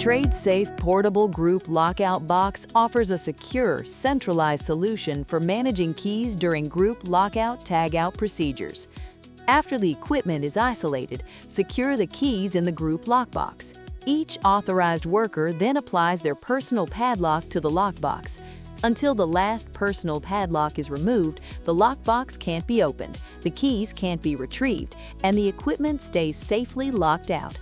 TRADESAFE portable group lockout box offers a secure, centralized solution for managing keys during group lockout tagout procedures. After the equipment is isolated, secure the keys in the group lockbox. Each authorized worker then applies their personal padlock to the lockbox. Until the last personal padlock is removed, the lockbox can't be opened, the keys can't be retrieved, and the equipment stays safely locked out.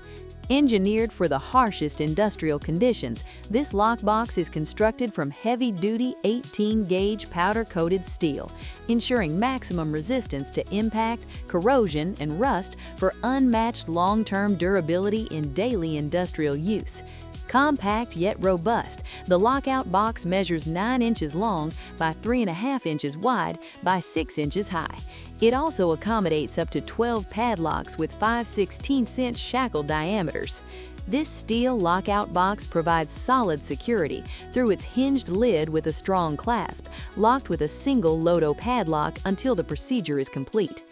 Engineered for the harshest industrial conditions, this lockbox is constructed from heavy-duty 18-gauge powder-coated steel, ensuring maximum resistance to impact, corrosion, and rust for unmatched long-term durability in daily industrial use. Compact yet robust, the lockout box measures 9 inches long by 3.5 inches wide by 6 inches high. It also accommodates up to 12 padlocks with 5/16" shackle diameters. This steel lockout box provides solid security through its hinged lid with a strong clasp, locked with a single LOTO padlock until the procedure is complete.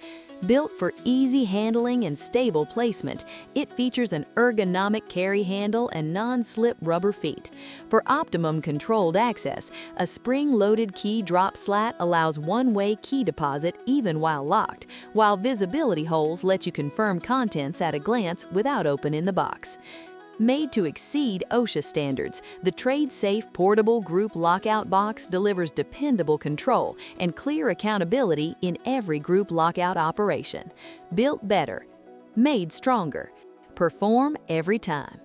Built for easy handling and stable placement, it features an ergonomic carry handle and non-slip rubber feet. For optimum controlled access, a spring-loaded key drop slat allows one-way key deposit even while locked, while visibility holes let you confirm contents at a glance without opening the box. Made to exceed OSHA standards, the TRADESAFE portable group lockout box delivers dependable control and clear accountability in every group lockout operation. Built better, made stronger. Perform every time.